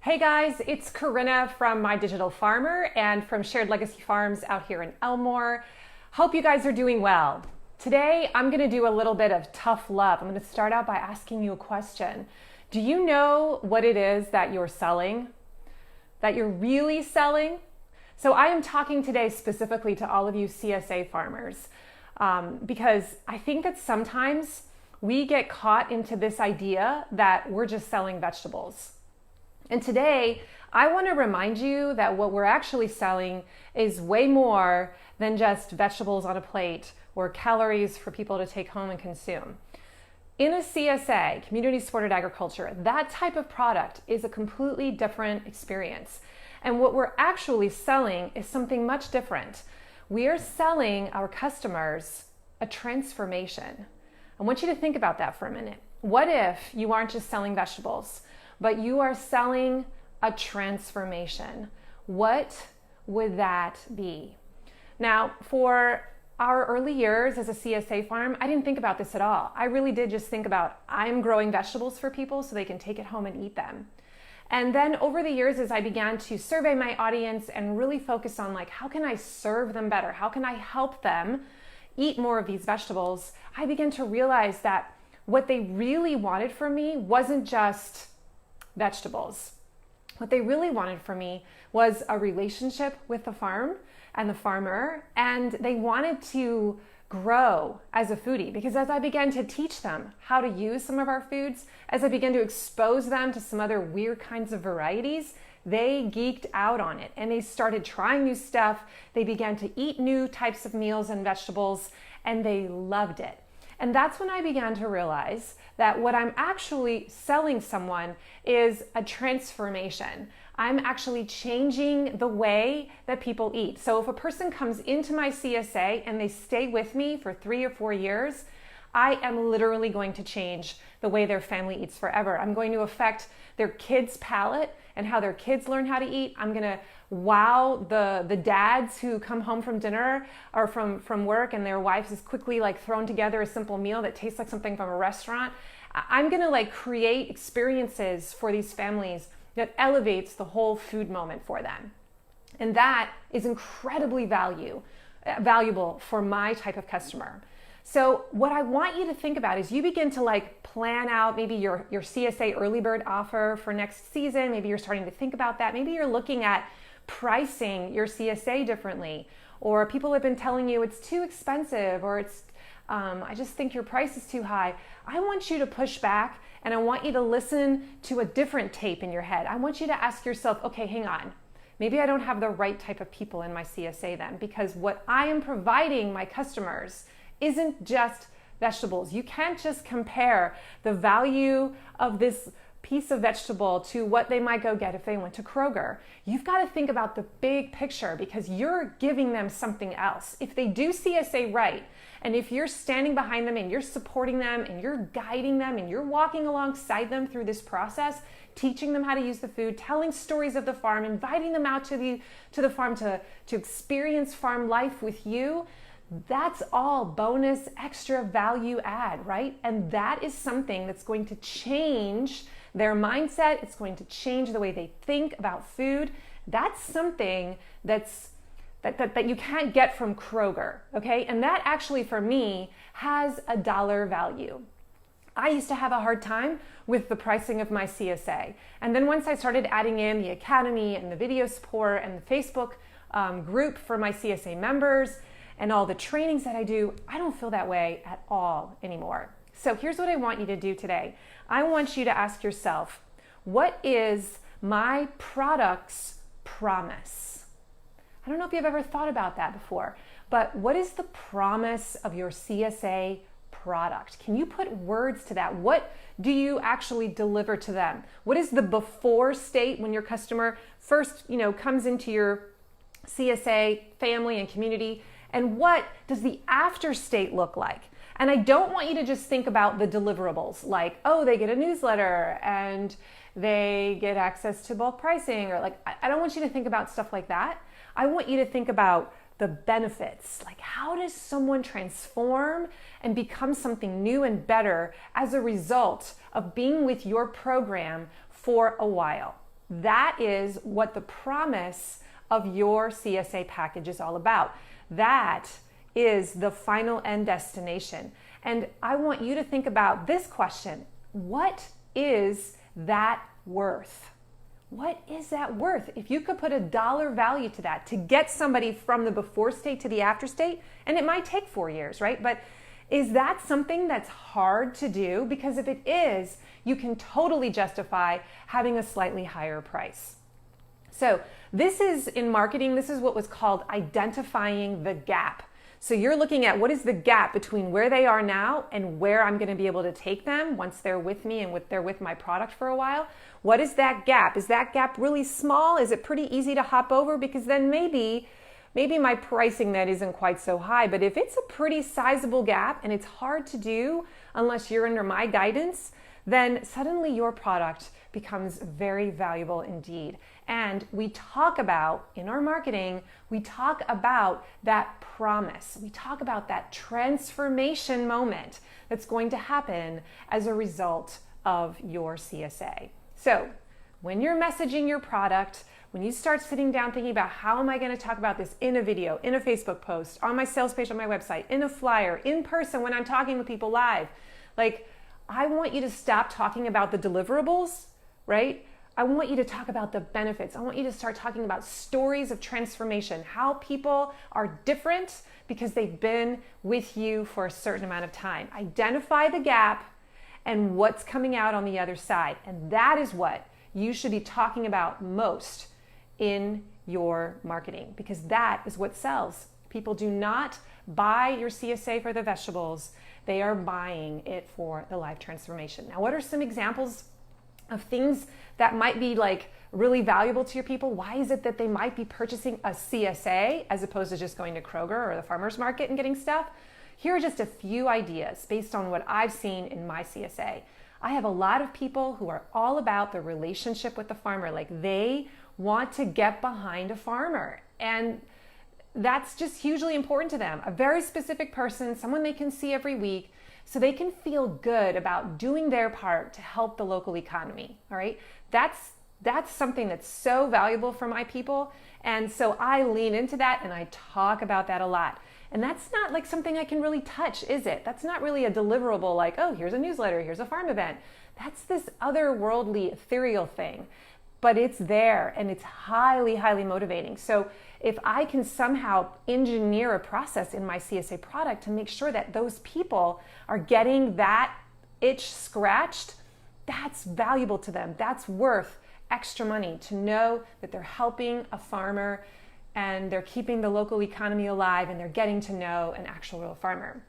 Hey guys, it's Corinna from My Digital Farmer and from Shared Legacy Farms out here in Elmore. Hope you guys are doing well. Today, I'm gonna do a little bit of tough love. I'm gonna start out by asking you a question. Do you know what it is that you're selling? That you're really selling? So I am talking today specifically to all of you CSA farmers because I think that sometimes we get caught into this idea that we're just selling vegetables. And today, I want to remind you that what we're actually selling is way more than just vegetables on a plate or calories for people to take home and consume. In a CSA, community supported agriculture, that type of product is a completely different experience. And what we're actually selling is something much different. We are selling our customers a transformation. I want you to think about that for a minute. What if you aren't just selling vegetables, but you are selling a transformation? What would that be? Now, for our early years as a CSA farm, I didn't think about this at all. I really did just think about, I'm growing vegetables for people so they can take it home and eat them. And then over the years, as I began to survey my audience and really focus on how can I serve them better? How can I help them eat more of these vegetables? I began to realize that what they really wanted from me wasn't just vegetables. What they really wanted from me was a relationship with the farm and the farmer, and they wanted to grow as a foodie, because as I began to teach them how to use some of our foods, as I began to expose them to some other weird kinds of varieties, they geeked out on it and they started trying new stuff. They began to eat new types of meals and vegetables, and they loved it. And that's when I began to realize that what I'm actually selling someone is a transformation. I'm actually changing the way that people eat. So if a person comes into my CSA and they stay with me for 3 or 4 years, I am literally going to change the way their family eats forever. I'm going to affect their kids' palate and how their kids learn how to eat. I'm going to wow the dads who come home from dinner or from work and their wives is quickly thrown together a simple meal that tastes like something from a restaurant. I'm going to create experiences for these families that elevates the whole food moment for them. And that is incredibly valuable for my type of customer. So what I want you to think about is you begin to plan out maybe your CSA early bird offer for next season. Maybe you're starting to think about that. Maybe you're looking at pricing your CSA differently, or people have been telling you it's too expensive, or I just think your price is too high. I want you to push back, and I want you to listen to a different tape in your head. I want you to ask yourself, okay, hang on. Maybe I don't have the right type of people in my CSA then, because what I am providing my customers isn't just vegetables. You can't just compare the value of this piece of vegetable to what they might go get if they went to Kroger. You've got to think about the big picture, because you're giving them something else. If they do CSA right, and if you're standing behind them and you're supporting them and you're guiding them and you're walking alongside them through this process, teaching them how to use the food, telling stories of the farm, inviting them out to the farm to experience farm life with you, that's all bonus extra value add, right? And that is something that's going to change their mindset. It's going to change the way they think about food. That's something that you can't get from Kroger, okay? And that actually for me has a dollar value. I used to have a hard time with the pricing of my CSA. And then once I started adding in the academy and the video support and the Facebook group for my CSA members and all the trainings that I do, I don't feel that way at all anymore. So here's what I want you to do today. I want you to ask yourself, what is my product's promise? I don't know if you've ever thought about that before, but what is the promise of your CSA product? Can you put words to that? What do you actually deliver to them? What is the before state when your customer first, comes into your CSA family and community? And what does the after state look like? And I don't want you to just think about the deliverables, they get a newsletter and they get access to bulk pricing, or I don't want you to think about stuff like that. I want you to think about the benefits. How does someone transform and become something new and better as a result of being with your program for a while? That is what the promise of your CSA package is all about. That is the final end destination. And I want you to think about this question. What is that worth? What is that worth? If you could put a dollar value to that, to get somebody from the before state to the after state, and it might take 4 years, right? But is that something that's hard to do? Because if it is, you can totally justify having a slightly higher price. So this is in marketing, this is what was called identifying the gap. So you're looking at what is the gap between where they are now and where I'm going to be able to take them once they're with me and they're with my product for a while. What is that gap? Is that gap really small? Is it pretty easy to hop over? Because then maybe my pricing that isn't quite so high. But if it's a pretty sizable gap and it's hard to do unless you're under my guidance, then suddenly your product becomes very valuable indeed. And we talk about, in our marketing, we talk about that promise. We talk about that transformation moment that's going to happen as a result of your CSA. So when you're messaging your product, when you start sitting down thinking about how am I going to talk about this in a video, in a Facebook post, on my sales page on my website, in a flyer, in person when I'm talking with people live, like I want you to stop talking about the deliverables, right? I want you to talk about the benefits. I want you to start talking about stories of transformation, how people are different because they've been with you for a certain amount of time. Identify the gap and what's coming out on the other side. And that is what you should be talking about most in your marketing, because that is what sells. People do not buy your CSA for the vegetables. They are buying it for the life transformation. Now, what are some examples of things that might be like really valuable to your people? Why is it that they might be purchasing a CSA as opposed to just going to Kroger or the farmer's market and getting stuff? Here are just a few ideas based on what I've seen in my CSA. I have a lot of people who are all about the relationship with the farmer. Like they want to get behind a farmer, and that's just hugely important to them. A very specific person, someone they can see every week, so they can feel good about doing their part to help the local economy, all right? That's something that's so valuable for my people, and so I lean into that and I talk about that a lot. And that's not like something I can really touch, is it? That's not really a deliverable like, oh, here's a newsletter, here's a farm event. That's this otherworldly, ethereal thing, but it's there and it's highly, highly motivating. So if I can somehow engineer a process in my CSA product to make sure that those people are getting that itch scratched, that's valuable to them. That's worth extra money to know that they're helping a farmer and they're keeping the local economy alive and they're getting to know an actual real farmer.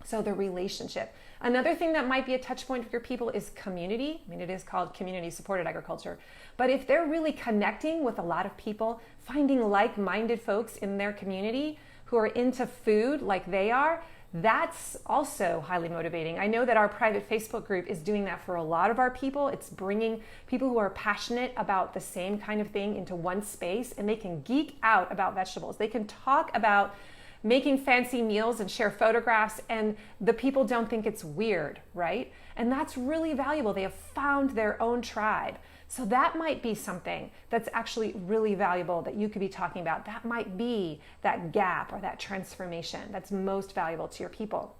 So the relationship. Another thing that might be a touch point for your people is community. I mean, it is called community supported agriculture. But if they're really connecting with a lot of people, finding like-minded folks in their community who are into food like they are, that's also highly motivating. I know that our private Facebook group is doing that for a lot of our people. It's bringing people who are passionate about the same kind of thing into one space, and they can geek out about vegetables. They can talk about making fancy meals and share photographs, and the people don't think it's weird, right? And that's really valuable. They have found their own tribe. So that might be something that's actually really valuable that you could be talking about. That might be that gap or that transformation that's most valuable to your people.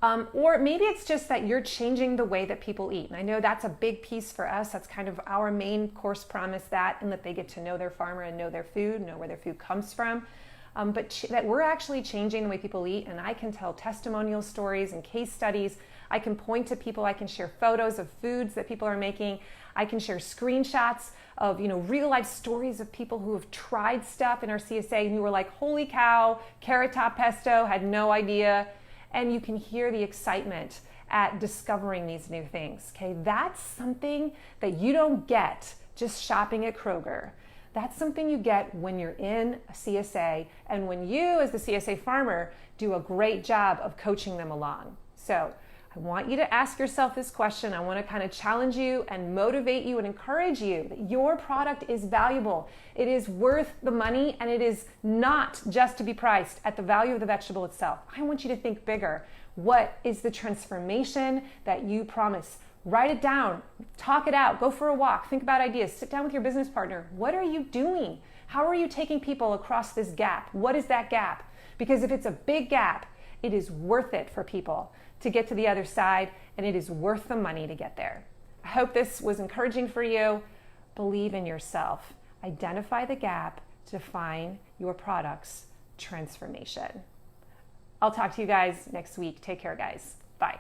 Or maybe it's just that you're changing the way that people eat. And I know that's a big piece for us. That's kind of our main course promise, that, and that they get to know their farmer and know their food, know where their food comes from. But that we're actually changing the way people eat, and I can tell testimonial stories and case studies. I can point to people, I can share photos of foods that people are making. I can share screenshots of, real life stories of people who have tried stuff in our CSA and who were like, holy cow, carrot top pesto, had no idea. And you can hear the excitement at discovering these new things, okay? That's something that you don't get just shopping at Kroger. That's something you get when you're in a CSA and when you, as the CSA farmer, do a great job of coaching them along. So I want you to ask yourself this question. I want to kind of challenge you and motivate you and encourage you that your product is valuable. It is worth the money, and it is not just to be priced at the value of the vegetable itself. I want you to think bigger. What is the transformation that you promise? Write it down, talk it out, go for a walk, think about ideas, sit down with your business partner. What are you doing? How are you taking people across this gap? What is that gap? Because if it's a big gap, it is worth it for people to get to the other side, and it is worth the money to get there. I hope this was encouraging for you. Believe in yourself. Identify the gap, define your product's transformation. I'll talk to you guys next week. Take care, guys. Bye.